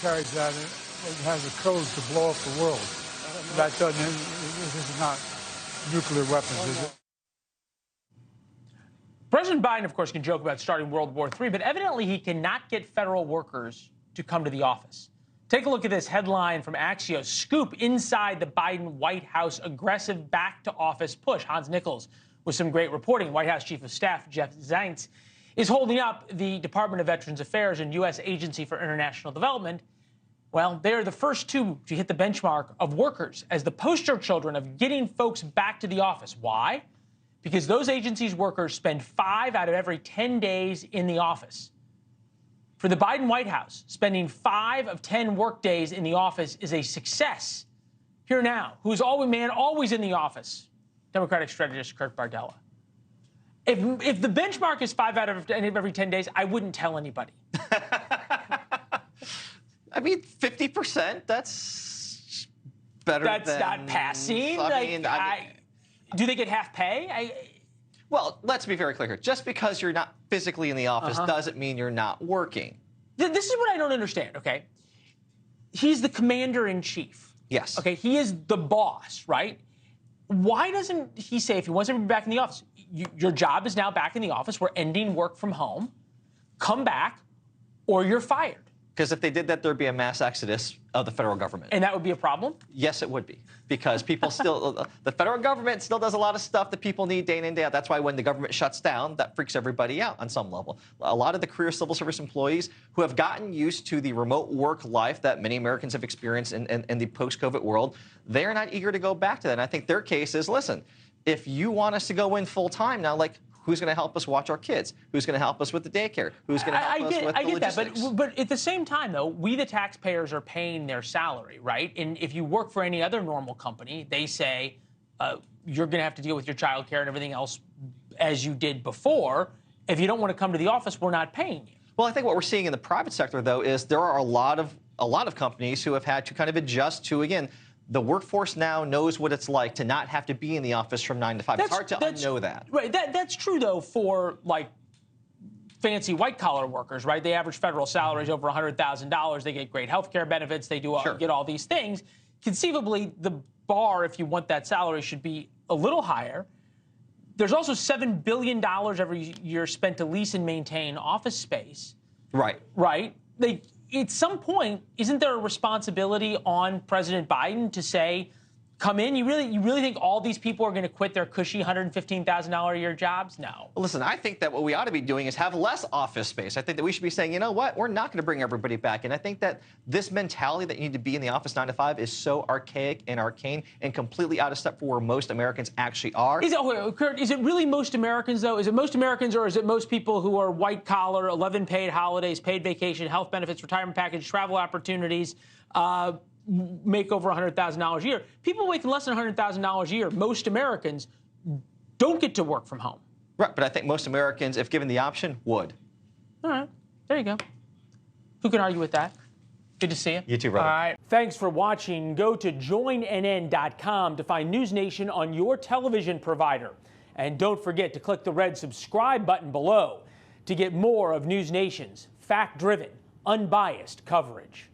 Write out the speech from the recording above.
carries that and has the codes to blow up the world. That doesn't, this is not nuclear weapons, is it? President Biden, of course, can joke about starting World War III, but evidently he cannot get federal workers to come to the office. Take a look at this headline from Axios. Scoop inside the Biden White House aggressive back-to-office push. Hans Nichols with some great reporting. White House Chief of Staff Jeff Zients is holding up the Department of Veterans Affairs and U.S. Agency for International Development. Well, they're the first two to hit the benchmark of workers as the poster children of getting folks back to the office. Why? Because those agencies' workers spend 5 out of every 10 days in the office. For the Biden White House, spending 5 of 10 work days in the office is a success. Here now, who's always in the office? Democratic strategist Kurt Bardella. If the benchmark is 5 out of every 10 days, I wouldn't tell anybody. I mean, 50%, that's better than... That's not passing. Do they get half pay? Well, let's be very clear here. Just because you're not physically in the office doesn't mean you're not working. This is what I don't understand, okay? He's the commander-in-chief. Yes. Okay, he is the boss, right? Why doesn't he say, if he wants everybody back in the office, your job is now back in the office, we're ending work from home, come back, or you're fired? Because if they did that, there'd be a mass exodus of the federal government. And that would be a problem? Yes, it would be. Because people still, the federal government still does a lot of stuff that people need day in and day out. That's why when the government shuts down, that freaks everybody out on some level. A lot of the career civil service employees who have gotten used to the remote work life that many Americans have experienced in the post-COVID world, they're not eager to go back to that. And I think their case is, listen, if you want us to go in full time now, like, who's going to help us watch our kids? Who's going to help us with the daycare? Who's going to help us with the logistics? But at the same time, though, we the taxpayers are paying their salary, right? And if you work for any other normal company, they say you're going to have to deal with your child care and everything else as you did before. If you don't want to come to the office, we're not paying you. Well, I think what we're seeing in the private sector, though, is there are a lot of companies who have had to kind of adjust to, again, the workforce now knows what it's like to not have to be in the office from 9 to 5. It's hard to unknow that. Right. That's true, though, for, like, fancy white-collar workers, right? They average federal salaries over $100,000. They get great health care benefits. They do get all these things. Conceivably, the bar, if you want that salary, should be a little higher. There's also $7 billion every year spent to lease and maintain office space. Right. Right? At some point, isn't there a responsibility on President Biden to say, come in? You really think all these people are going to quit their cushy $115,000 a year jobs? No. Well, listen, I think that what we ought to be doing is have less office space. I think that we should be saying, you know what, we're not going to bring everybody back. And I think that this mentality that you need to be in the office 9 to 5 is so archaic and arcane and completely out of step for where most Americans actually are. Kurt, is it really most Americans, though? Is it most Americans, or is it most people who are white collar, 11 paid holidays, paid vacation, health benefits, retirement package, travel opportunities, make over $100,000 a year? People making less than $100,000 a year, most Americans, don't get to work from home. Right, but I think most Americans, if given the option, would. All right, there you go. Who can argue with that? Good to see you. You too, brother. All right. Thanks for watching. Go to joinnn.com to find NewsNation on your television provider. And don't forget to click the red subscribe button below to get more of NewsNation's fact-driven, unbiased coverage.